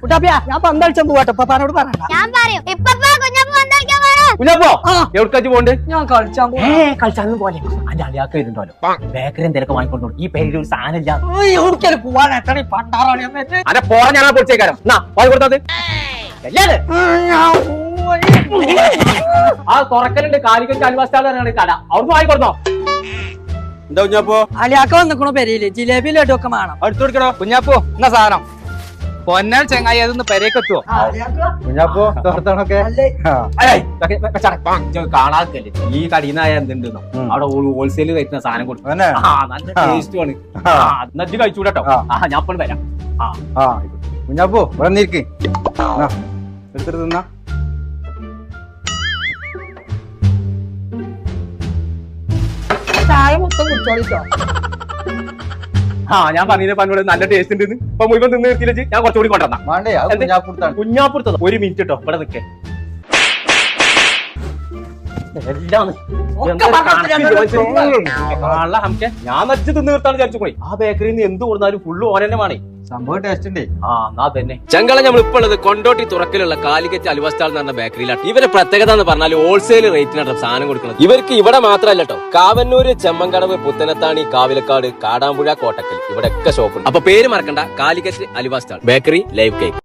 കുട്ടാപ്പിയാ ഞാൻ പന്തളിച്ചാൻ പോവാട്ടോ ഇപ്പപ്പാനോട് പറയണ്ട. ഞാൻ പറയും ഇപ്പപ്പാ കുഞ്ഞപ്പ പന്തളിക്കാൻ പോണോ? കുഞ്ഞപ്പോ എവിടേക്കാച്ച് പോണ്ട്? ഞാൻ കളിച്ചാൻ പോവാ. കളിച്ചാലും പോലെ അന്റെ അളിയാക്ക വരുന്നുണ്ടല്ലോ. ബേക്കറി എന്തൊക്കെ വാങ്ങിക്കൊണ്ടു. ഈ പേരിൽ ഒരു സാധനം ഇല്ല. എവിടേക്കാലും പോവാൻ എത്ര പണ്ടാറാണ് അതെ പോറ ഞാനാ പൊടിച്ചേക്കാരം. വാങ്ങി കൊടുത്തത് ആ തുറക്കലുണ്ട്. കാലിക്കറ്റ് അൽവാസ്റ്റാണ് കട. അവിടുന്ന് വാങ്ങിക്കൊടുത്തോ? എന്താ കുഞ്ഞാപ്പോ? അലിയാക്ക വന്നിക്കണോ പെരയില് ജിലേബി ലഡു ഒക്കെ വേണം. അടുത്ത് കൊടുക്കണോ? കുഞ്ഞാപ്പോ എന്നാ സാധനം പൊന്നാൽ ചെങ്ങായി അതൊന്ന് പെരേക്കെത്തുവോ? കുഞ്ഞാപ്പോ തോർത്തണൊക്കെ കാണാക്കല്ലേ. ഈ കടീന്നായ എന്തുണ്ടെന്നോ അവിടെ ഹോൾസെയിൽ കഴിക്കുന്ന സാധനം കൊടുക്കും. നല്ല ടേസ്റ്റ് ആണ്. എന്നിട്ട് കഴിച്ചൂടട്ടോ. ഞാൻ ഇപ്പോൾ വരാം. കുഞ്ഞാപ്പോ വന്നിരിക്ക് എടുത്തിട്ട് തിന്നാ. ചായ മൊത്തം കുടിച്ചോളിച്ചോ. ഞാൻ പറഞ്ഞ പന്നോട് നല്ല ടേസ്റ്റ് ഉണ്ട്. ഇപ്പൊ മുഴുവൻ തിന്ന് നിർത്തിയില്ലേ ഞാൻ കുറച്ചുകൂടി കൊണ്ടുവന്നാ. വേണ്ടേ കുഞ്ഞാപ്പുറത്തോ? ഒരു മിനിറ്റ് കേട്ടോ ഇവിടെ നിൽക്കേ. ഞാൻ നച്ചു തിന്ന് നിർത്താൻ വിചാരിച്ചു പോയി. ആ ബേക്കറിയിൽ നിന്ന് എന്ത് കൊടുത്താലും ഫുള്ള് ഓൻ തന്നെ വേണേ. സംഭവം ടേസ്റ്റ് ഉണ്ട്. എന്നാ തന്നെ ചങ്കള നമ്മൾ ഇപ്പോൾ ഉള്ളത് കൊണ്ടോട്ടി തുറക്കലുള്ള കാലിക്കറ്റ് അലുവസ്റ്റാൾ എന്ന് പറഞ്ഞ ബേക്കറിയിലാണ്. ഇവരെ പ്രത്യേകത എന്ന് പറഞ്ഞാൽ ഹോൾസെയിൽ റേറ്റിനാണ് സാധനം കൊടുക്കുന്നത്. ഇവർക്ക് ഇവിടെ മാത്രമല്ല കേട്ടോ, കാവന്നൂര്, ചെമ്മൻകടവ്, പുത്തനത്താണി, കാവിലക്കാട്, കാടാമ്പുഴ, കോട്ടക്കൽ ഇവിടെയൊക്കെ ഷോപ്പുണ്ട്. അപ്പൊ പേര് മറക്കണ്ട, കാലിക്കറ്റ് അലുവസ്റ്റാൾ ബേക്കറി ലൈവ് കേക്ക്.